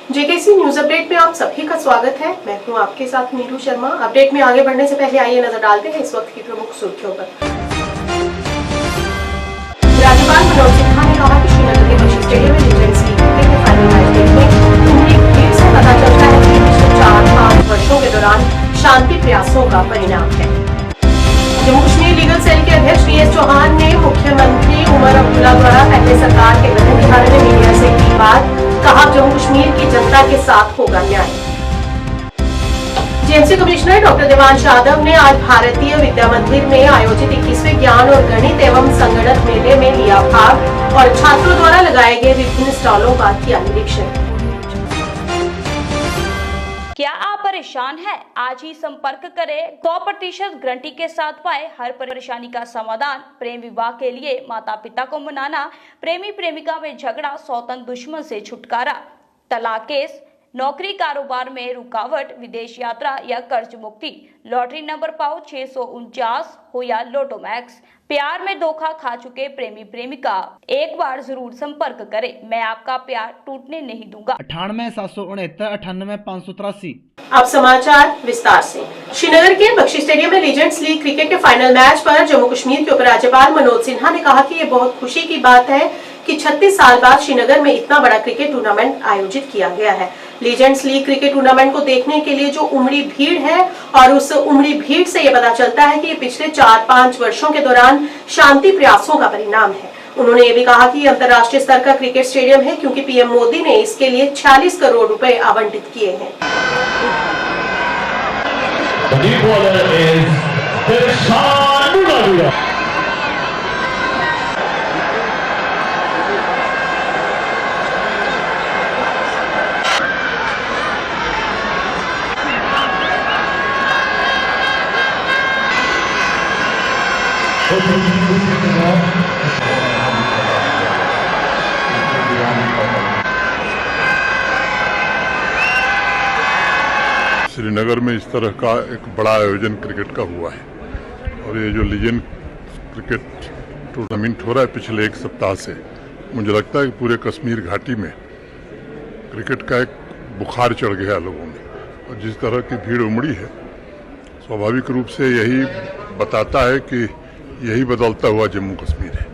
JKC news update में आप सभी का स्वागत है। मैं हूं आपके साथ नीरू शर्मा। अपडेट में आगे बढ़ने से पहले आइए नजर डालते हैं इस वक्त की प्रमुख सुर्खियों पर। राज्यपाल मनोज सिन्हा ने कहा कि श्रीनगर के बख्शी स्टेडियम में लीजेंड्स लीग क्रिकेट के फाइनल मैच देखने उन्हें भीड़ से पता चलता है कि पिछले 4-5 वर्षों के दौरान शांति प्रयासों का परिणाम है। जम्मू कश्मीर लीगल सेल के अध्यक्ष डी.एस. चौहान ने मुख्यमंत्री उमर अब्दुल्ला द्वारा पहले सरकार के गठन के बारे में मीडिया से की बात। कहा, जम्मू कश्मीर की जनता के साथ होगा न्याय। JMC commissioner doctor Devansh Yadav ने आज भारतीय विद्या मंदिर में आयोजित 21वें ज्ञान और गणित एवं संगणक मेले में लिया भाग और छात्रों द्वारा लगाए गए विभिन्न स्टॉलों का किया निरीक्षण। क्या आप परेशान हैं? आज ही संपर्क करें। 100% गारंटी के साथ पाए हर परेशानी का समाधान। प्रेम विवाह के लिए माता पिता को मनाना, प्रेमी प्रेमिका में झगड़ा, सौतन दुश्मन से छुटकारा, तलाक केस, नौकरी कारोबार में रुकावट, विदेश यात्रा या कर्ज मुक्ति, लॉटरी नंबर पाओ 649 हो या लोटो मैक्स, प्यार में धोखा खा चुके प्रेमी प्रेमिका, एक बार जरूर संपर्क करें। मैं आपका प्यार टूटने नहीं दूंगा। 98,769 अब समाचार विस्तार से। श्रीनगर के बख्शी स्टेडियम में लीजेंड्स लीग क्रिकेट के फाइनल मैच पर जम्मू कश्मीर के उपराज्यपाल मनोज सिन्हा ने कहा कि ये बहुत खुशी की बात है कि 36 साल बाद श्रीनगर में इतना बड़ा क्रिकेट टूर्नामेंट आयोजित किया गया है। लीजेंड्स लीग क्रिकेट टूर्नामेंट को देखने के लिए जो उमड़ी भीड़ है और उस उमड़ी भीड़ से ये पता चलता है कि ये पिछले 4-5 वर्षों के दौरान शांति प्रयासों का परिणाम है। उन्होंने ये भी कहा कि ये अंतर्राष्ट्रीय स्तर का क्रिकेट स्टेडियम है क्योंकि पीएम मोदी ने इसके लिए 46 करोड़ रुपए आवंटित किए हैं। श्रीनगर में इस तरह का एक बड़ा आयोजन क्रिकेट का हुआ है और ये जो लीजेंड क्रिकेट टूर्नामेंट हो रहा है पिछले एक सप्ताह से, मुझे लगता है कि पूरे कश्मीर घाटी में क्रिकेट का एक बुखार चढ़ गया लोगों में और जिस तरह की भीड़ उमड़ी है स्वाभाविक रूप से यही बताता है कि यही बदलता हुआ जम्मू कश्मीर है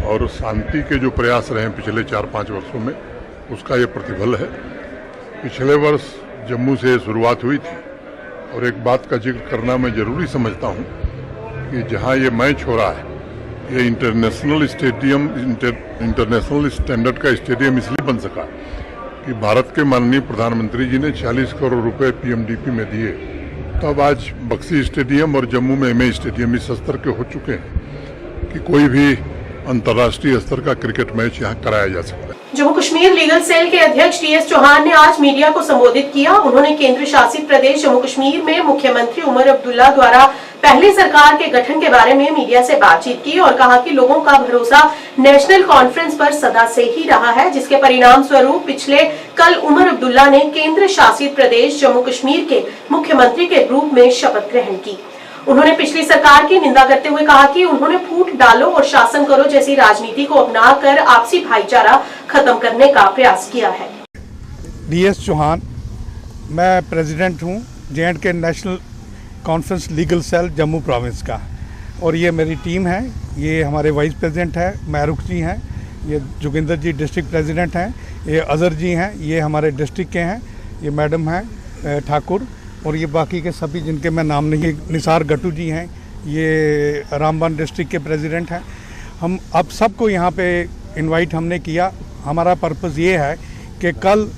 और शांति के जो प्रयास रहे हैं पिछले 4-5 वर्षों में उसका ये प्रतिफल है। पिछले वर्ष जम्मू से शुरुआत हुई थी और एक बात का जिक्र करना मैं जरूरी समझता हूं कि जहां ये मैच हो रहा है ये इंटरनेशनल स्टैंडर्ड का स्टेडियम इसलिए बन सका कि भारत के माननीय प्रधानमंत्री जी ने 40 करोड़ रुपए पीएमडीपी में दिए। तो अब आज बक्सी स्टेडियम और जम्मू में एमए स्टेडियम इस स्तर के हो चुके हैं कि कोई भी अंतर्राष्ट्रीय स्तर का क्रिकेट मैच यहाँ कराया जा सकता है। जम्मू कश्मीर लीगल सेल के अध्यक्ष डी.एस. चौहान ने आज मीडिया को संबोधित किया। उन्होंने केंद्र शासित प्रदेश जम्मू कश्मीर में मुख्यमंत्री उमर अब्दुल्ला द्वारा पहली सरकार के गठन के बारे में मीडिया से बातचीत की और कहा कि लोगों का भरोसा नेशनल कॉन्फ्रेंस पर सदा से ही रहा है, जिसके परिणाम स्वरूप पिछले कल उमर अब्दुल्ला ने केंद्र शासित प्रदेश जम्मू कश्मीर के मुख्यमंत्री के रूप में शपथ ग्रहण की। उन्होंने पिछली सरकार की निंदा करते हुए कहा कि उन्होंने फूट डालो और शासन करो जैसी राजनीति को अपनाकर आपसी भाईचारा खत्म करने का प्रयास किया है। डी.एस. चौहान, मैं प्रेसिडेंट हूं J and K National Conference legal cell Jammu province का और ये मेरी टीम है। ये हमारे वाइस प्रेसिडेंट है महरुख जी हैं, ये जोगिंदर जी डिस्ट्रिक्ट प्रेसिडेंट हैं, ये अजहर जी हैं, ये हमारे डिस्ट्रिक्ट के हैं, ये मैडम हैं ठाकुर और ये बाकी के सभी जिनके मैं नाम नहीं, निसार गट्टू जी हैं, ये रामबन डिस्ट्रिक्ट के प्रेसिडेंट हैं। हम अब सबको यहाँ पे इनवाइट हमने किया। हमारा पर्पज़ ये है कि कल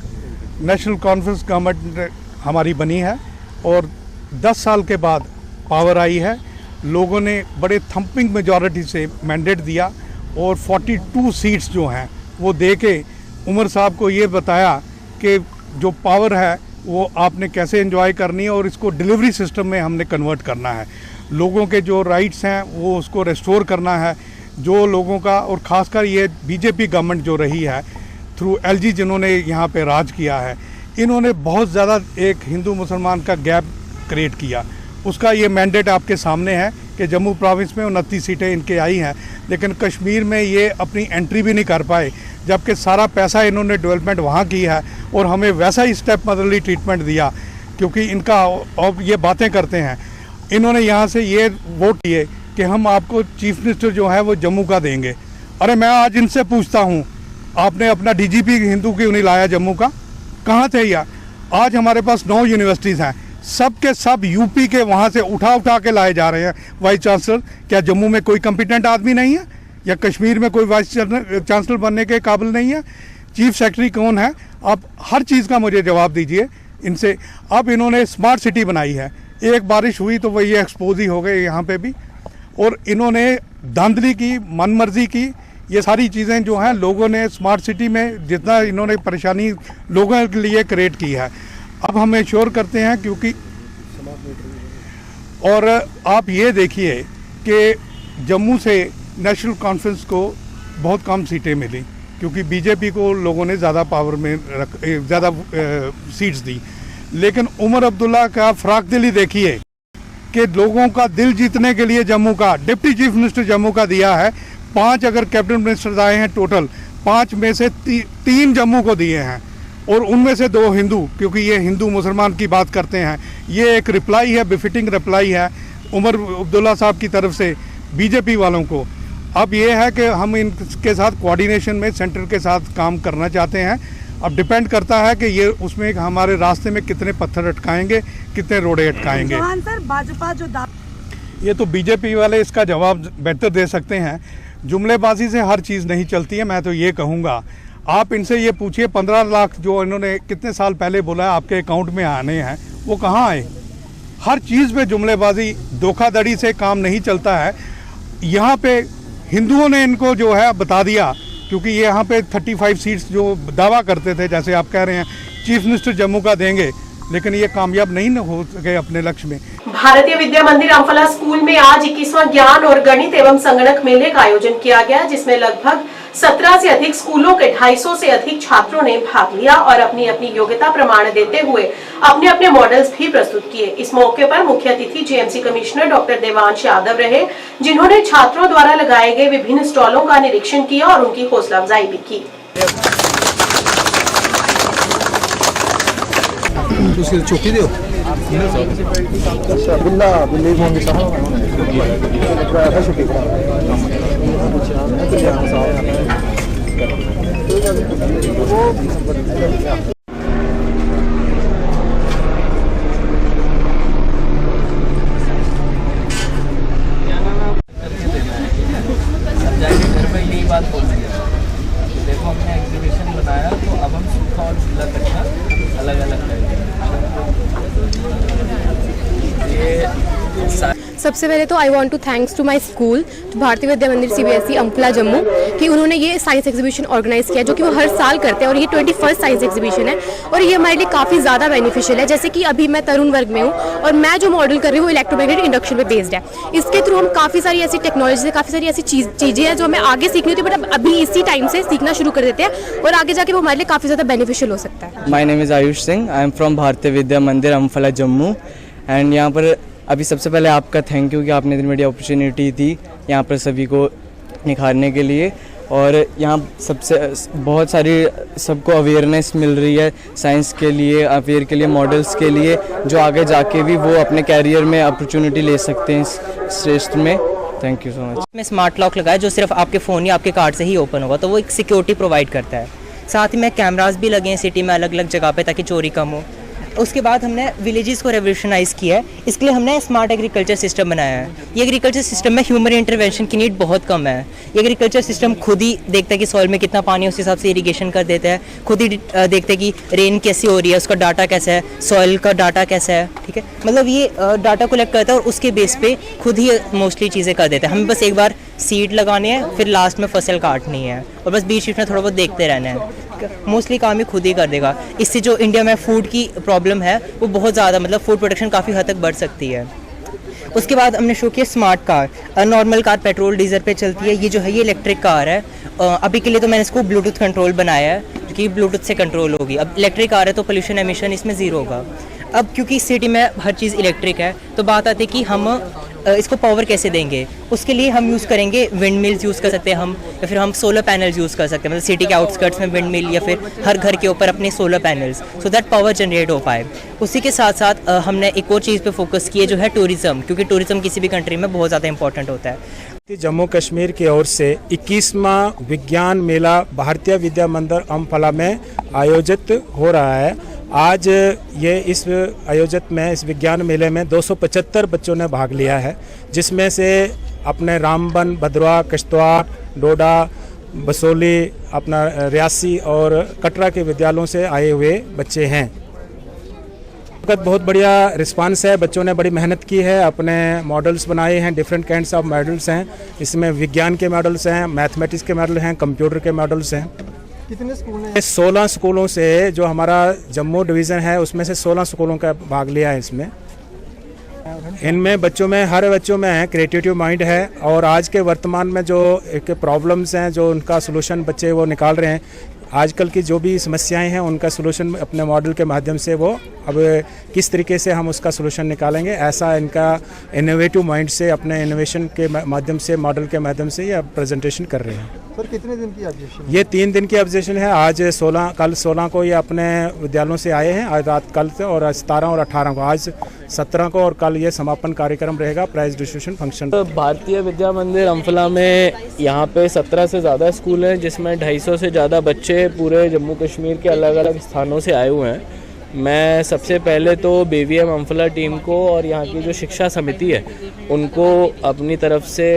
नेशनल कॉन्फ्रेंस गवर्नमेंट हमारी बनी है और 10 साल के बाद पावर आई है। लोगों ने बड़े थम्पिंग मेजॉरिटी से मैंडेट दिया और 42 सीट्स जो हैं वो दे के उमर साहब को ये बताया कि जो पावर है वो आपने कैसे एंजॉय करनी है और इसको डिलीवरी सिस्टम में हमने कन्वर्ट करना है। लोगों के जो राइट्स हैं वो उसको रेस्टोर करना है। जो लोगों का और ख़ासकर ये बीजेपी गवर्नमेंट जो रही है थ्रू एलजी जिन्होंने यहाँ पे राज किया है, इन्होंने बहुत ज़्यादा एक हिंदू मुसलमान का गैप क्रिएट किया। उसका ये मैंडेट आपके सामने है कि जम्मू प्रोविंस में 29 सीटें इनके आई हैं, लेकिन कश्मीर में ये अपनी एंट्री भी नहीं कर पाए, जबकि सारा पैसा इन्होंने डेवलपमेंट वहाँ की है और हमें वैसा ही स्टेप मदरली ट्रीटमेंट दिया, क्योंकि इनका अब ये बातें करते हैं। इन्होंने यहाँ से ये वोट किए कि हम आपको चीफ मिनिस्टर जो है वो जम्मू का देंगे। अरे मैं आज इनसे पूछता हूँ, आपने अपना डीजीपी हिंदू क्यों नहीं लाया जम्मू का? कहाँ थे यार? आज हमारे पास 9 यूनिवर्सिटीज़ हैं, सब के सब यूपी के वहाँ से उठा के लाए जा रहे हैं वाइस चांसलर। क्या जम्मू में कोई कंपिटेंट आदमी नहीं है, या कश्मीर में कोई वाइस चांसलर बनने के काबिल नहीं है? चीफ सेक्रेटरी कौन है? आप हर चीज़ का मुझे जवाब दीजिए इनसे। अब इन्होंने स्मार्ट सिटी बनाई है, एक बारिश हुई तो वही एक्सपोज ही हो गए यहाँ पे भी, और इन्होंने धांधली की, मनमर्जी की, ये सारी चीज़ें जो हैं लोगों ने स्मार्ट सिटी में जितना इन्होंने परेशानी लोगों के लिए क्रिएट की है, अब हम इंश्योर करते हैं। क्योंकि और आप ये देखिए कि जम्मू से नेशनल कॉन्फ्रेंस को बहुत कम सीटें मिली, क्योंकि बीजेपी को लोगों ने ज़्यादा पावर में ज़्यादा सीट्स दी। लेकिन उमर अब्दुल्ला का फराक दिली देखिए कि लोगों का दिल जीतने के लिए जम्मू का डिप्टी चीफ मिनिस्टर जम्मू का दिया है। 5 अगर कैबिनेट मिनिस्टर्स आए हैं टोटल, 5 में से 3 जम्मू को दिए हैं, और उनमें से 2 हिंदू, क्योंकि ये हिंदू मुसलमान की बात करते हैं। ये एक रिप्लाई है, बिफिटिंग रिप्लाई है उमर अब्दुल्ला साहब की तरफ से बीजेपी वालों को। अब ये है कि हम इनके साथ कोऑर्डिनेशन में सेंटर के साथ काम करना चाहते हैं। अब डिपेंड करता है कि ये उसमें हमारे रास्ते में कितने पत्थर अटकाएंगे, कितने रोड़े अटकाएंगे। सर, भाजपा जो ये तो बीजेपी वाले इसका जवाब बेहतर दे सकते हैं। जुमलेबाजी से हर चीज़ नहीं चलती है। मैं तो ये कहूँगा, आप इनसे ये पूछिए 15 लाख जो इन्होंने कितने साल पहले बोला है आपके अकाउंट में आने हैं, वो कहाँ आए? हर चीज़ पे जुमलेबाजी, धोखाधड़ी से काम नहीं चलता है। यहाँ पे हिंदुओं ने इनको जो है बता दिया, क्योंकि ये यहाँ पे 35 सीट्स जो दावा करते थे, जैसे आप कह रहे हैं चीफ मिनिस्टर जम्मू का देंगे, लेकिन ये कामयाब नहीं हो सके अपने लक्ष्य में। भारतीय विद्या मंदिर अम्फला स्कूल में आज 21वां ज्ञान और गणित एवं संगणक मेले का आयोजन किया गया, जिसमें लगभग 17 से अधिक स्कूलों के 250 से अधिक छात्रों ने भाग लिया और अपनी अपनी योग्यता प्रमाण देते हुए अपने अपने मॉडल्स भी प्रस्तुत किए। इस मौके पर मुख्य अतिथि JMC commissioner doctor Devansh Yadav रहे, जिन्होंने छात्रों द्वारा लगाए गए विभिन्न स्टॉलों का निरीक्षण किया और उनकी हौसला अफजाई भी की। चौकी दो घर में यही बात बोल रही है। देखो हमने एग्जीबिशन बनाया तो अब हम सूखा और गीला कचरा अलग अलग करेंगे। सबसे पहले तो I want to thanks to my school, Bharatiya Vidya मंदिर CBSE अम्फला जम्मू, कि उन्होंने ये साइंस एग्जीबिशन ऑर्गेनाइज किया, जो कि वो हर साल करते हैं, और ये 21st साइंस एग्जीबिशन है और ये हमारे लिए काफ़ी ज़्यादा बेनिफिशियल है। जैसे कि अभी मैं तरुण वर्ग में हूँ और मैं जो मॉडल कर रही हूँ वो इलेक्ट्रोमैग्नेटिक इंडक्शन पे बेस्ड है। इसके थ्रू हम काफ़ी सारी ऐसी टेक्नोलॉजी से काफ़ी सारी ऐसी चीज़ें हैं जो हमें आगे सीखनी होती है, बट अभी इसी टाइम से सीखना शुरू कर देते हैं और आगे जाके वो हमारे लिए काफ़ी ज़्यादा बेनिफिशियल हो सकता है। My name is Ayush Singh, I am from भारतीय विद्या मंदिर अम्फला जम्मू। एंड यहाँ पर अभी सबसे पहले आपका थैंक यू कि आपने इतनी बड़ी अपॉर्चुनिटी दी यहाँ पर सभी को निखारने के लिए, और यहाँ सबसे बहुत सारी सबको अवेयरनेस मिल रही है साइंस के लिए, अवेयर के लिए, मॉडल्स के लिए, जो आगे जाके भी वो अपने कैरियर में अपॉर्चुनिटी ले सकते हैं इस क्षेत्र में। Thank you so much. में स्मार्ट लॉक लगाया जो सिर्फ आपके फ़ोन या आपके कार्ड से ही ओपन होगा, तो वो एक सिक्योरिटी प्रोवाइड करता है। साथ ही में कैमरास भी लगे हैं सिटी में अलग अलग जगह पे, ताकि चोरी कम हो। उसके बाद हमने विलेजेस को रेवोल्यूशनाइज़ किया है, इसके लिए हमने स्मार्ट एग्रीकल्चर सिस्टम बनाया है। ये एग्रीकल्चर सिस्टम में ह्यूमन इंटरवेंशन की नीड बहुत कम है। ये एग्रीकल्चर सिस्टम खुद ही देखता है कि सॉइल में कितना पानी है, उस हिसाब से इरीगेशन कर देता है। खुद ही देखते हैं कि रेन कैसी हो रही है, उसका डाटा कैसा है, सॉइल का डाटा कैसा है, ठीक है। मतलब ये डाटा कलेक्ट करता है और उसके बेस पे खुद ही मोस्टली चीज़ें कर देते हैं। हमें बस एक बार सीड लगानी है, फिर लास्ट में फसल काटनी है और बस बीच बीच में थोड़ा बहुत देखते रहना है। मोस्टली काम ही खुद ही कर देगा। इससे जो इंडिया में फूड की प्रॉब्लम है वो बहुत ज़्यादा, मतलब फूड प्रोडक्शन काफ़ी हद तक बढ़ सकती है। उसके बाद हमने शो किया smart car. Normal car petrol diesel पे चलती है, ये जो है ये इलेक्ट्रिक कार है। अभी के लिए तो मैंने इसको ब्लूटूथ कंट्रोल बनाया है, क्योंकि ब्लूटूथ से कंट्रोल होगी। अब इलेक्ट्रिक कार है तो पोल्यूशन एमिशन इसमें ज़ीरो होगा। अब क्योंकि सिटी में हर चीज़ इलेक्ट्रिक है, तो बात आती है कि हम इसको पावर कैसे देंगे, उसके लिए हम यूज़ करेंगे विंड मिल्स यूज़ कर सकते हैं हम, या फिर हम सोलर पैनल्स यूज़ कर सकते हैं, मतलब सिटी के आउटस्कर्ट्स में विंड मिल या फिर हर घर के ऊपर अपने solar panels, so that power generate हो पाए। उसी के साथ साथ हमने एक और चीज़ पे फोकस की है जो है टूरिज़्म, क्योंकि टूरिज़्म किसी भी कंट्री में बहुत ज़्यादा इंपॉर्टेंट होता है। जम्मू कश्मीर की ओर से 21वां विज्ञान मेला भारतीय विद्या मंदिर अम्फला में आयोजित हो रहा है। आज ये इस आयोजित में इस विज्ञान मेले में 275 बच्चों ने भाग लिया है, जिसमें से अपने रामबन, भद्रवाह, किश्तवाड़, डोडा, बसोली, अपना रियासी और कटरा के विद्यालयों से आए हुए बच्चे हैं। बहुत बढ़िया रिस्पांस है, बच्चों ने बड़ी मेहनत की है, अपने मॉडल्स बनाए हैं, डिफरेंट काइंड्स ऑफ मॉडल्स हैं, इसमें विज्ञान के मॉडल्स हैं, मैथमेटिक्स के मॉडल हैं, कंप्यूटर के मॉडल्स हैं। कितने स्कूल हैं? 16 स्कूलों से, जो हमारा जम्मू डिवीज़न है उसमें से 16 स्कूलों का भाग लिया है इसमें। इनमें बच्चों में, हर बच्चों में क्रिएटिव माइंड है, और आज के वर्तमान में जो एक प्रॉब्लम्स हैं, जो उनका सलूशन बच्चे वो निकाल रहे हैं, आजकल की जो भी समस्याएं हैं उनका सलूशन अपने मॉडल के माध्यम से वो अब किस तरीके से हम उसका सलूशन निकालेंगे, ऐसा इनका इनोवेटिव माइंड से अपने इनोवेशन के माध्यम से, मॉडल के माध्यम से ये प्रेजेंटेशन कर रहे हैं। सर कितने दिन की ऑब्जेक्शन? ये 3 दिन की ऑब्जेक्शन है। आज 16, कल 16 को ये अपने विद्यालयों से आए हैं, आज रात कल से, और 17 और 18 को, आज 17 को और कल ये समापन कार्यक्रम रहेगा, प्राइज डिस्ट्रीब्यूशन फंक्शन। भारतीय विद्या मंदिर अम्फला में यहाँ पे 17 से ज़्यादा स्कूल हैं, जिसमें 250 से ज़्यादा बच्चे पूरे जम्मू कश्मीर के अलग अलग स्थानों से आए हुए हैं। मैं सबसे पहले तो BVM अम्फला टीम को और यहाँ की जो शिक्षा समिति है उनको अपनी तरफ से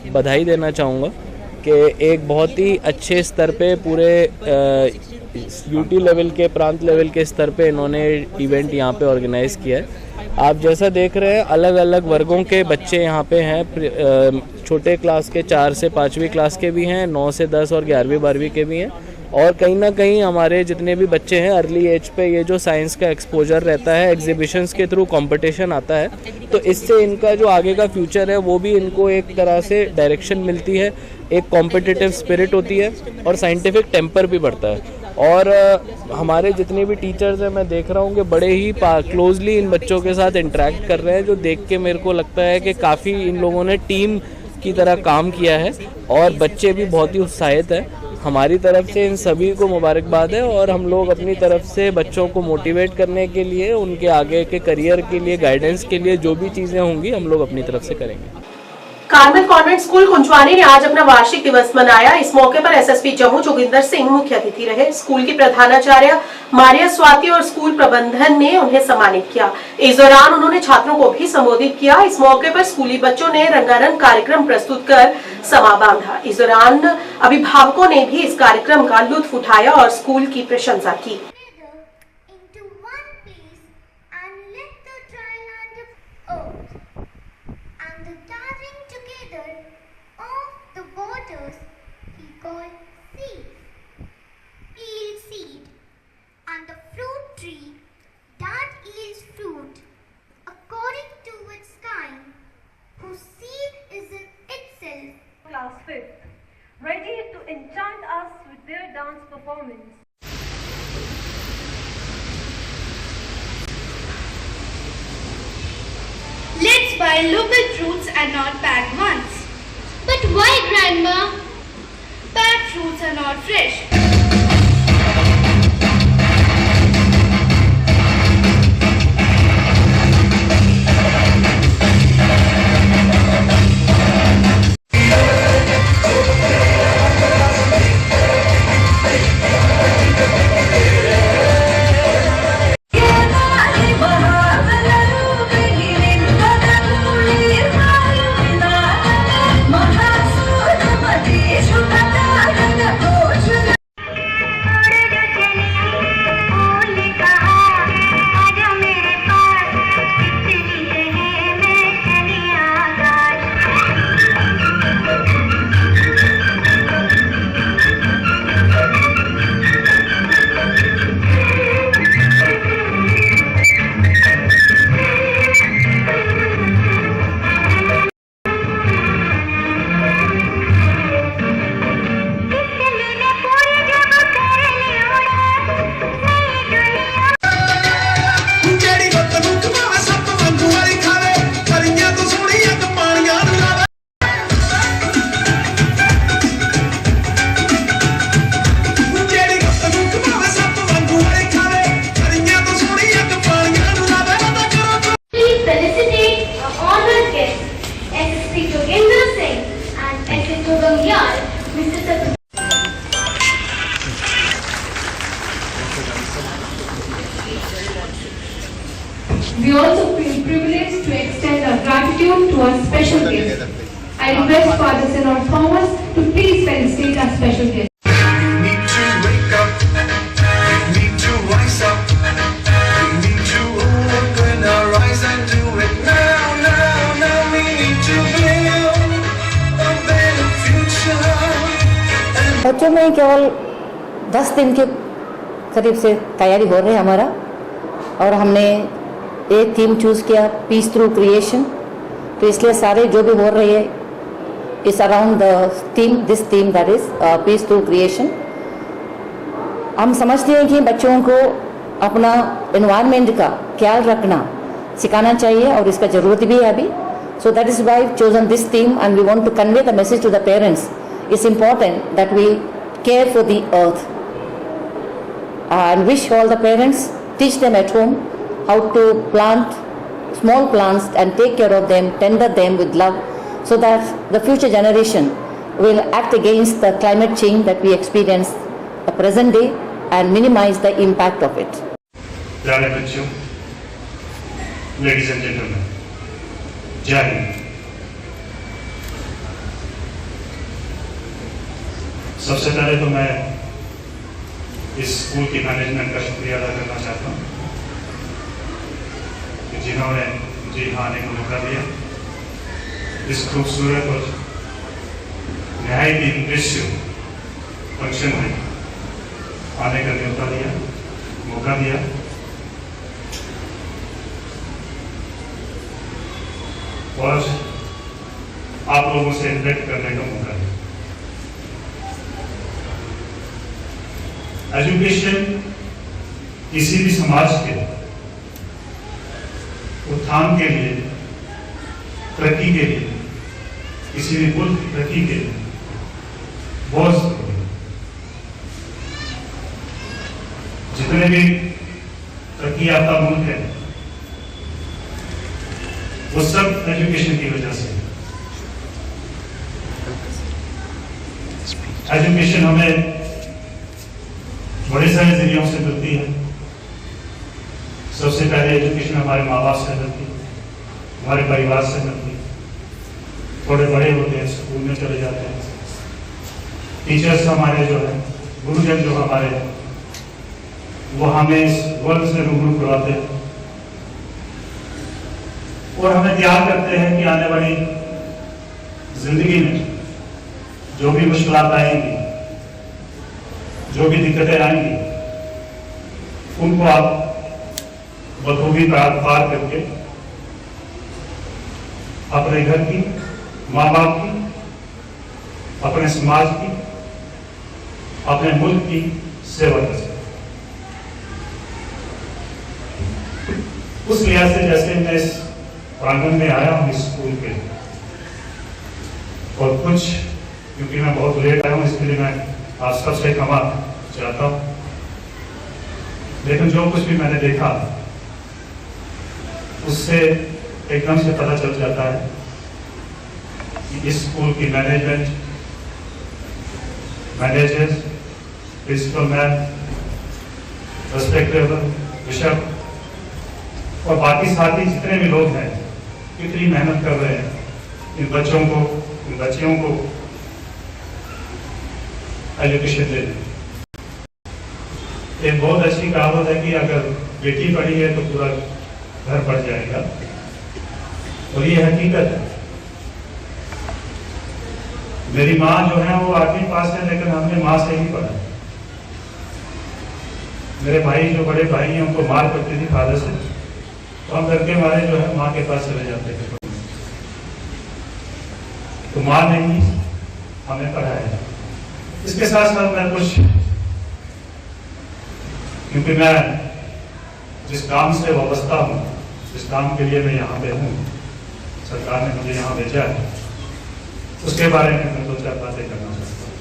बधाई देना चाहूँगा कि एक बहुत ही अच्छे स्तर पे पूरे यूटी लेवल के, प्रांत लेवल के स्तर पे इन्होंने इवेंट यहाँ पे ऑर्गेनाइज़ किया है। आप जैसा देख रहे हैं अलग अलग वर्गों के बच्चे यहाँ पे हैं, छोटे क्लास के 4 से 5वीं क्लास के भी हैं, 9 से 10 और 11वीं 12वीं के भी हैं, और कहीं ना कहीं हमारे जितने भी बच्चे हैं अर्ली एज पे ये जो साइंस का एक्सपोजर रहता है, एग्जीबिशंस के थ्रू कंपटीशन आता है, तो इससे इनका जो आगे का फ्यूचर है वो भी इनको एक तरह से डायरेक्शन मिलती है, एक कॉम्पिटिटिव स्पिरिट होती है और साइंटिफिक टेम्पर भी बढ़ता है। और हमारे जितने भी टीचर्स हैं मैं देख रहा हूँ कि बड़े ही क्लोजली इन बच्चों के साथ इंटरेक्ट कर रहे हैं, जो देख के मेरे को लगता है कि काफ़ी इन लोगों ने टीम की तरह काम किया है और बच्चे भी बहुत ही उत्साहित हैं। हमारी तरफ से इन सभी को मुबारकबाद है, और हम लोग अपनी तरफ से बच्चों को मोटिवेट करने के लिए, उनके आगे के करियर के लिए, गाइडेंस के लिए जो भी चीज़ें होंगी हम लोग अपनी तरफ से करेंगे। कार्मल कॉन्वेंट स्कूल कुंजवानी ने आज अपना वार्षिक दिवस मनाया। इस मौके पर SSP जम्मू जोगिंदर सिंह मुख्य अतिथि रहे। स्कूल की प्रधानाचार्य मारिया स्वाति और स्कूल प्रबंधन ने उन्हें सम्मानित किया। इस दौरान उन्होंने छात्रों को भी संबोधित किया। इस मौके पर स्कूली बच्चों ने रंगारंग कार्यक्रम प्रस्तुत कर समा बांधा। इस दौरान अभिभावकों ने भी इस कार्यक्रम का लुत्फ उठाया और स्कूल की प्रशंसा की। Class 5th, ready to enchant us with their dance performance. Let's buy local fruits and not packed ones. But why, Grandma? Packed fruits are not fresh. request Father Synod Thomas to please felicitate our special guest. Need to wake up, we need to rise up, we need to open our eyes and do it now, now, now. We need to build a better future. बच्चों में केवल 10 दिन के करीब से तैयारी हो रही है हमारा, और हमने एक थीम चूज़ किया, पीस थ्रू क्रिएशन। तो इसलिए सारे जो भी हो रही है इस around the theme, this theme that is peace through creation. हम समझते हैं कि बच्चों को अपना एनवायरनमेंट का ख्याल रखना सिखाना चाहिए और इसका ज़रूरत भी है अभी। So that is why chosen this theme and we want to convey the message to the parents. It's important that we care for the earth and wish all the parents, teach them at home how to plant small plants and take care of them, tender them with love, so that the future generation will act against the climate change that we experience the present day and minimize the impact of it. प्यारे बच्चों, ladies and gentleman, जय हिंद। सबसे पहले तो मैं इस school की management का शुक्रिया अदा करना चाहता हूँ कि जिन्होंने मुझे यहाँ आने का मौका दिया, इस खूबसूरत और नहायत ही दृश्य फंक्शन में आने का न्योता दिया, मौका दिया। और आप लोगों से इंटरेक्ट करने का मौका दिया। एजुकेशन किसी भी समाज के उत्थान के लिए, तरक्की के लिए, किसी भी मुल्क की तरक्की के लिए बहुत जरूरी है। जितने भी तरक्की याफ्ता मुल्क है वो सब एजुकेशन की वजह से। एजुकेशन हमें बड़े सारे जरियों से मिलती है। सबसे पहले एजुकेशन हमारे माँ बाप से मिलती है, हमारे परिवार से मिलती है। थोड़े बड़े होते हैं, स्कूल में चले जाते हैं, टीचर्स हमारे जो है, गुरुजन जो हमारे हैं, वो हमें इस वर्ल्ड से रूबरू करवाते हैं और हमें तैयार करते हैं कि आने वाली जिंदगी में जो भी मुश्किलात आएंगी, जो भी दिक्कतें आएंगी, उनको आप बखूबी पार करके अपने घर की, माँ बाप की, अपने समाज की, अपने मुल्क की सेवा कर सकते। उस लिहाज से जैसे मैं इस प्रांगण में आया हूँ इस स्कूल के, और कुछ क्योंकि मैं बहुत लेट आया हूँ इसके लिए मैं आप सबसे क्षमा चाहता हूँ, लेकिन जो कुछ भी मैंने देखा उससे एकदम से पता चल जाता है कि इस स्कूल की management, managers, principal ma'am, respectable bishop और बाकी साथी जितने भी लोग हैं, कितनी मेहनत कर रहे हैं इन बच्चों को, इन बच्चियों को एजुकेशन देने। एक बहुत अच्छी कहावत है कि अगर बेटी पढ़ी है तो पूरा घर पढ़ जाएगा, और ये हकीकत है। मेरी माँ जो है वो 8वीं पास है, लेकिन हमने माँ से ही पढ़ा। मेरे भाई जो बड़े भाई हैं उनको मार पड़ती थी फादर से, तो हम घर के मारे जो है माँ के पास चले जाते थे। तो माँ ने ही हमें पढ़ाया। इसके साथ साथ मैं कुछ, क्योंकि मैं जिस काम से वाबस्ता हूँ, जिस काम के लिए मैं यहाँ पे हूँ, सरकार ने मुझे यहाँ भेजा है, उसके बारे में मैं 2-4 बातें करना चाहता हूँ।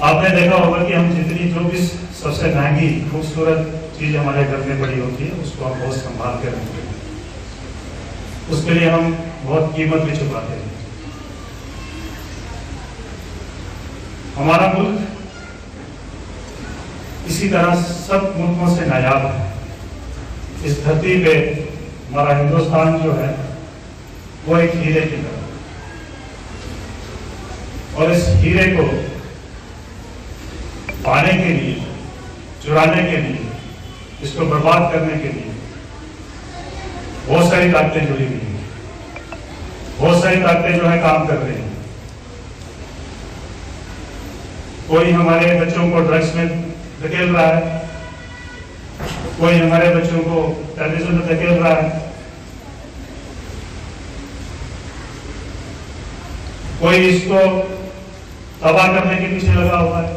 आपने देखा होगा कि हम जितनी जो भी सबसे महंगी खूबसूरत चीज हमारे घर में पड़ी होती है उसको हम बहुत संभाल कर रखते हैं, उसके लिए हम बहुत कीमत भी चुकाते हैं। हमारा मुल्क इसी तरह सब मुल्कों से नायाब है। इस धरती पे हमारा हिंदुस्तान जो है वो एक हीरे की तरह, और इस हीरे को पाने के लिए, चुराने के लिए, इसको बर्बाद करने के लिए बहुत सारी ताकतें जुड़ी हुई हैं, बहुत सारी ताकतें जो है काम कर रही हैं। कोई हमारे बच्चों को ड्रग्स में धकेल रहा है, कोई हमारे बच्चों को टेररिज्म में धकेल रहा है, कोई इसको तबाह करने के पीछे लगा हुआ है।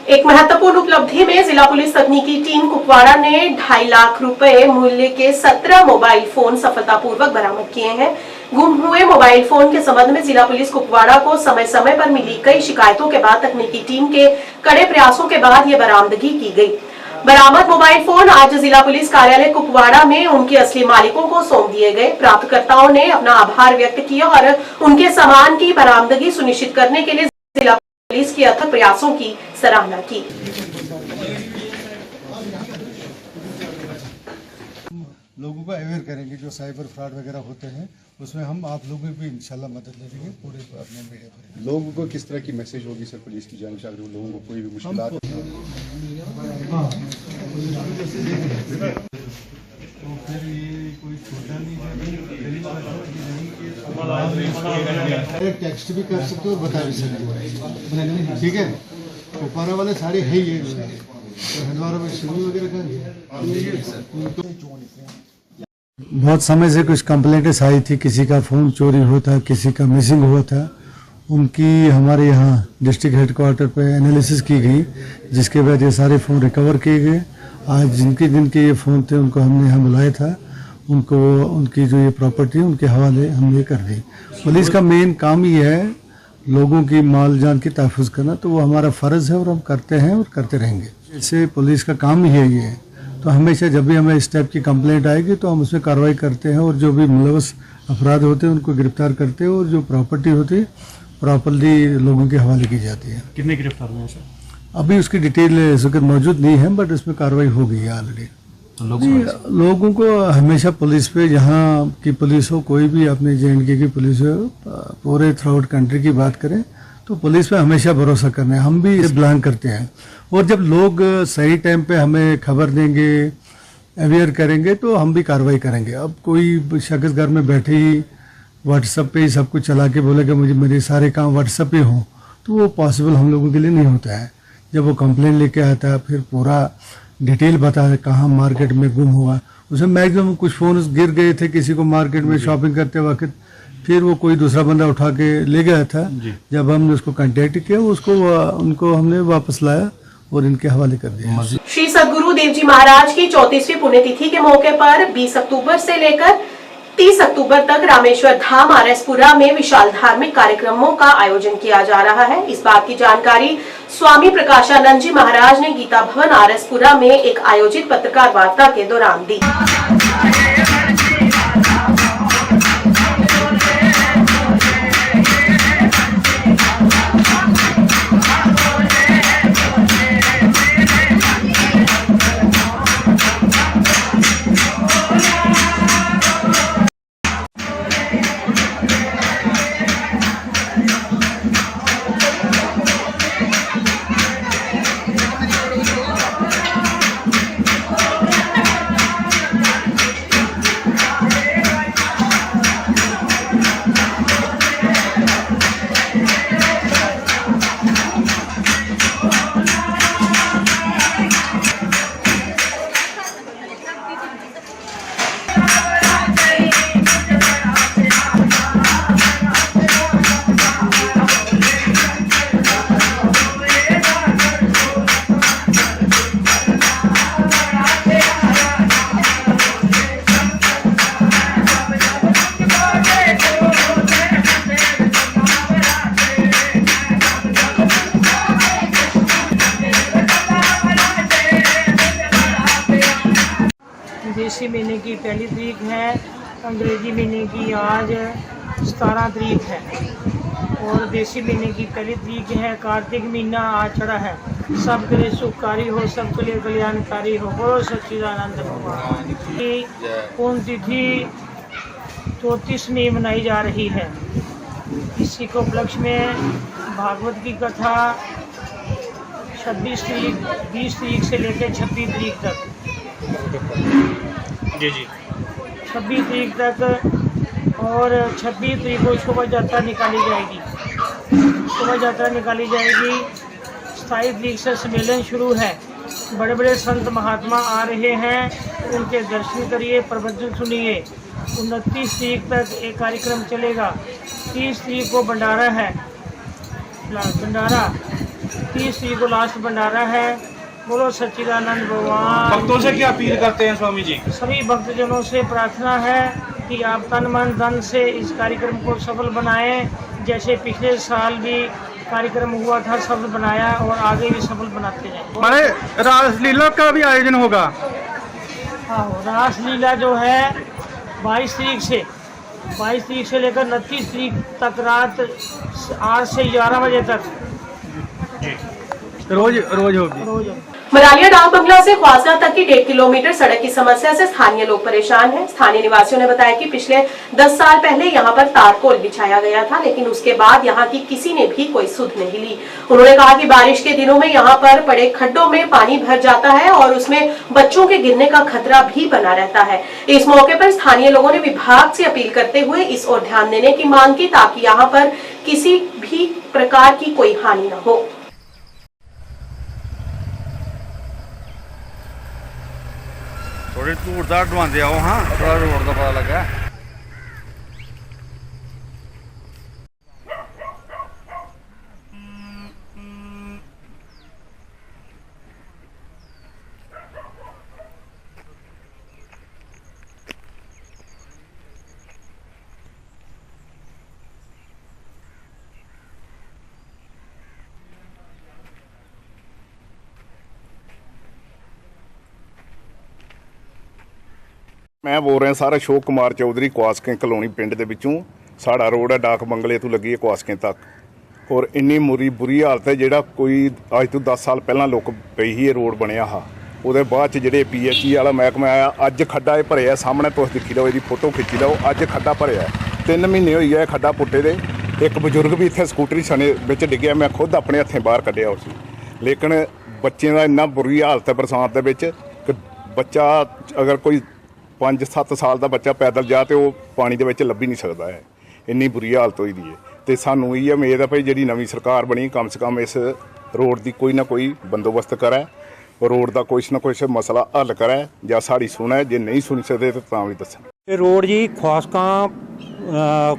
एक महत्वपूर्ण उपलब्धि में जिला पुलिस तकनीकी टीम कुपवाड़ा ने 2.5 लाख रुपए मूल्य के 17 मोबाइल फोन सफलतापूर्वक बरामद किए हैं। गुम हुए मोबाइल फोन के संबंध में जिला पुलिस कुपवाड़ा को समय समय पर मिली कई शिकायतों के बाद तकनीकी टीम के कड़े प्रयासों के बाद ये बरामदगी की गई। बरामद मोबाइल फोन आज जिला पुलिस कार्यालय कुपवाड़ा में उनके असली मालिकों को सौंप दिए गए। प्राप्तकर्ताओं ने अपना आभार व्यक्त किया और उनके सामान की बरामदगी सुनिश्चित करने के लिए जिला पुलिस के अथक प्रयासों की सराहना की। लोगों को अवेयर करेंगे जो साइबर फ्रॉड वगैरह होते हैं, उसमें हम आप लोगों की भी इंशाल्लाह मदद लेंगे पूरे अपने मीडिया पर। लोगों को किस तरह की मैसेज होगी सर पुलिस की जानिब से, अगर लोगों को कोई भी मुश्किलात तो फिर ये कोई छोटा नहीं है, टेक्स्ट भी कर सकते हो और बता भी सकते हो, ठीक है। कुपवाड़ा वाले सारे है ये, हंदवाड़ा में शुरू वगैरह कर बहुत समय से कुछ कंप्लेंट्स आई थी, किसी का फ़ोन चोरी हुआ था, किसी का मिसिंग हुआ था। उनकी हमारे यहाँ डिस्ट्रिक्ट हेडक्वार्टर पे एनालिसिस की गई, जिसके बाद ये सारे फ़ोन रिकवर किए गए। आज जिनके ये फ़ोन थे उनको हमने यहाँ बुलाया था, उनको उनकी जो ये प्रॉपर्टी है उनके हवाले हमने कर दी। पुलिस का मेन काम ही है लोगों की माल जान की तहफ़्फ़ुज़ करना, तो वो हमारा फ़र्ज़ है और हम करते हैं और करते रहेंगे। इससे पुलिस का काम ही है ये, तो हमेशा जब भी हमें इस टाइप की कंप्लेंट आएगी तो हम उसमें कार्रवाई करते हैं और जो भी मुलव्वस अफराद होते हैं उनको गिरफ्तार करते हैं और जो प्रॉपर्टी होती है प्रॉपर्ली लोगों के हवाले की जाती है। कितने गिरफ्तार हुए सर? अभी उसकी डिटेल इस वक्त मौजूद नहीं है, बट इसमें कार्रवाई हो गई है ऑलरेडी। तो लोगों को हमेशा पुलिस पे, यहाँ की पुलिस हो, कोई भी अपने JNK की पुलिस हो, पूरे थ्रू आउट कंट्री की बात करें तो पुलिस पे हमेशा भरोसा करना है। हम भी इसे बिलोंग करते हैं और जब लोग सही टाइम पे हमें खबर देंगे, अवेयर करेंगे तो हम भी कार्रवाई करेंगे। अब कोई शख्स घर में बैठे ही व्हाट्सएप पे ही सब कुछ चला के बोलेगा मुझे मेरे सारे काम व्हाट्सएप पे हों, तो वो पॉसिबल हम लोगों के लिए नहीं होता है। जब वो कंप्लेंट लेके आता है, फिर पूरा डिटेल बता है कहाँ मार्केट में गुम हुआ, उसमें मैक्सिमम कुछ फ़ोन गिर गए थे किसी को मार्केट में शॉपिंग करते वक्त, फिर वो कोई दूसरा बंदा उठा के ले गया था। जब हमने उसको कांटेक्ट किया उनको हमने वापस लाया और इनके हवाले कर दिया। श्री सद्गुरु देव जी महाराज की 34वीं पुण्यतिथि के मौके पर 20 अक्टूबर से लेकर 30 अक्टूबर तक रामेश्वर धाम RS-पुरा में विशाल धार्मिक कार्यक्रमों का आयोजन किया जा रहा है। इस बात की जानकारी स्वामी प्रकाशानंद जी महाराज ने गीता भवन RS-पुरा में एक आयोजित पत्रकार वार्ता के दौरान दी। देसी महीने की पहली तारीख है, अंग्रेजी महीने की आज 17 तारीख है और देसी महीने की पहली तारीख है। कार्तिक महीना आज चढ़ा है। सबके लिए सुखकारी हो, सबके लिए कल्याणकारी हो। बोलो सच्चिदानंद भगवान की। पुण्य तिथि 34वीं मनाई जा रही है। इसी के उपलक्ष्य में भागवत की कथा 20 तारीख से लेकर 26 तारीख तक जी 26 तारीख तक और 26 तारीख को शोभा यात्रा निकाली जाएगी। शोभा यात्रा निकाली जाएगी। 27 तारीख से सम्मेलन शुरू है। बड़े बड़े संत महात्मा आ रहे हैं, उनके दर्शन करिए, प्रवचन सुनिए। 29 तारीख तक एक कार्यक्रम चलेगा। 30 तारीख को भंडारा है, 30 तारीख को लास्ट भंडारा है। बोलो सच्चिदानंद भगवान। भक्तों से क्या अपील करते हैं स्वामी जी? सभी भक्तजनों से प्रार्थना है कि आप तन मन धन से इस कार्यक्रम को सफल बनाएं। जैसे पिछले साल भी कार्यक्रम हुआ था, सफल बनाया और आगे भी सफल बनाते जाएं। माने रासलीला का भी आयोजन होगा? हाँ, रासलीला जो है 22 तारीख से लेकर 29 तारीख तक रात 8 से 11 बजे तक रोज होगी। मरालिया डाक बंगला से ख्वाजा तक की 1.5 किलोमीटर सड़क की समस्या से स्थानीय लोग परेशान हैं। स्थानीय निवासियों ने बताया कि पिछले 10 साल पहले यहां पर तारकोल बिछाया गया था, लेकिन उसके बाद यहां की किसी ने भी कोई सुध नहीं ली। उन्होंने कहा कि बारिश के दिनों में यहां पर पड़े खड्डों में पानी भर जाता है और उसमें बच्चों के गिरने का खतरा भी बना रहता है। इस मौके पर स्थानीय लोगों ने विभाग से अपील करते हुए इस ओर ध्यान देने की मांग की, ताकि यहाँ पर किसी भी प्रकार की कोई हानि न हो। थोड़ी धूड़ धाड़ ढवांदे आओ। हाँ, थोड़ा रोड का पता लगा। मैं बोल रहा सर अशोक कुमार चौधरी कुआसकें कलोनी पिंड ਦੇ ਵਿੱਚੋਂ। ਸਾਡਾ ਰੋਡ ਹੈ ਡਾਕ ਬੰਗਲੇ ਤੋਂ ਲੱਗੀ ਹੈ ਕੁਆਸकें ਤੱਕ ਔਰ ਇੰਨੀ ਬੁਰੀ ਹਾਲਤ ਹੈ ਜਿਹੜਾ ਕੋਈ ਅੱਜ ਤੋਂ 10 ਸਾਲ ਪਹਿਲਾਂ ਲੋਕ ਪਈ ਹੀ ਇਹ ਰੋਡ ਬਣਿਆ ਹਾ। ਉਹਦੇ ਬਾਅਦ ਚ ਜਿਹੜੇ ਪੀਐਚਈ ਵਾਲਾ ਮਹਿਕਮਾ ਆਇਆ, ਅੱਜ ਖੱਡਾ ਇਹ ਭਰਿਆ ਸਾਹਮਣੇ ਤੁਸੀਂ ਦੇਖੀ ਲਓ, ਇਹਦੀ ਫੋਟੋ ਖਿੱਚੀ ਲਓ। ਅੱਜ ਖੱਡਾ ਭਰਿਆ 3 ਮਹੀਨੇ ਹੋਈ ਹੈ ਖੱਡਾ ਪੁੱਟੇ ਦੇ। ਇੱਕ ਬਜ਼ੁਰਗ ਵੀ ਇੱਥੇ ਸਕੂਟਰੀ ਸਣੇ ਵਿੱਚ ਡਿੱਗਿਆ, ਮੈਂ ਖੁਦ ਆਪਣੇ ਹੱਥੀਂ ਬਾਹਰ ਕੱਢਿਆ ਉਸ। ਲੇਕਿਨ ਬੱਚਿਆਂ ਦਾ ਇੰਨਾ ਬੁਰੀ ਹਾਲਤ ਹੈ ਬਰਸਾਤ ਦੇ ਵਿੱਚ ਕਿ ਬੱਚਾ ਅਗਰ ਕੋਈ 5-7 ਸਾਲ ਦਾ ਬੱਚਾ ਪੈਦਲ ਜਾ ਤੇ ਉਹ ਪਾਣੀ ਦੇ ਵਿੱਚ ਲੱਭੀ ਨਹੀਂ ਸਕਦਾ ਹੈ। ਇੰਨੀ ਬੁਰੀ ਹਾਲਤ ਹੋਈ ਦੀ ਹੈ। ਤੇ ਸਾਨੂੰ ਇਹ ਉਮੀਦ ਹੈ ਭਈ ਜਿਹੜੀ ਨਵੀਂ ਸਰਕਾਰ ਬਣੀ ਕਮ ਸੇ ਕਮ ਇਸ ਰੋਡ ਦੀ ਕੋਈ ਨਾ ਕੋਈ ਬੰਦੋਬਸਤ ਕਰੇ, ਰੋਡ ਦਾ ਕੁਛ ਨਾ ਕੁਛ ਮਸਲਾ ਹੱਲ ਕਰੇ ਜਾਂ ਸਾਡੀ ਸੁਣੇ। ਜੇ ਨਹੀਂ ਸੁਣ ਸਕਦੇ ਤਾਂ ਵੀ ਦੱਸਣ। ਇਹ ਰੋਡ ਜੀ ਖਵਾਸਕਾਂ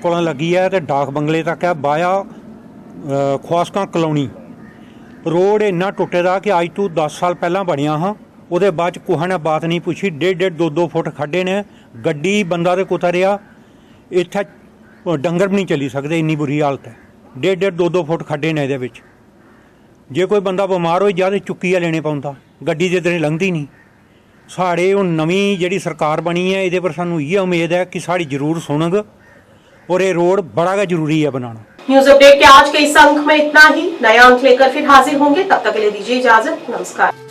ਕੋਲੋਂ ਲੱਗੀ ਹੈ ਤੇ ਡਾਕ ਬੰਗਲੇ ਤੱਕ ਹੈ ਬਾਇਆ ਖਵਾਸਕਾਂ ਕਲੋਨੀ। ਰੋਡ ਇੰਨਾ ਟੁੱਟੇ ਦਾ ਕਿ ਅੱਜ ਤੋਂ 10 ਸਾਲ ਪਹਿਲਾਂ ਬਣਿਆ ਹਾਂ। ਉਹਦੇ ਬਾਅਦ ਚ ਕੋਹਾਂ ਨੇ ਬਾਤ ਨਹੀਂ ਪੁੱਛੀ। 1.5 2 ਫੁੱਟ ਖੱਡੇ ਨੇ, ਗੱਡੀ ਬੰਦਾ ਤੇ ਕੁਤਰਿਆ, ਇੱਥੇ ਡੰਗਰ ਵੀ ਨਹੀਂ ਚੱਲੀ ਸਕਦੇ, ਇੰਨੀ ਬੁਰੀ ਹਾਲਤ ਹੈ। 1.5 2 ਫੁੱਟ ਖੱਡੇ ਨੇ ਇਹਦੇ ਵਿੱਚ। ਜੇ ਕੋਈ ਬੰਦਾ ਬਿਮਾਰ ਹੋਈ ਜਾਂ ਤੇ ਚੁੱਕੀਆ ਲੈਣੇ ਪਾਉਂਦਾ, ਗੱਡੀ ਦੇ ਤੇ ਲੰਘਦੀ ਨਹੀਂ। ਸਾਡੇ ਹੁਣ ਨਵੀਂ ਜਿਹੜੀ ਸਰਕਾਰ ਬਣੀ ਹੈ ਇਹਦੇ ਪਰ ਸਾਨੂੰ ਇਹ ਉਮੀਦ है कि साड़ी जरूर सुनग और ये रोड बड़ा जरूरी है बनाना। न्यूज अपडेट के आज के इस अंक में इतना ही। नया अंक लेकर फिर हाजिर होंगे, तब तक के लिए दीजिए इजाजत। नमस्कार।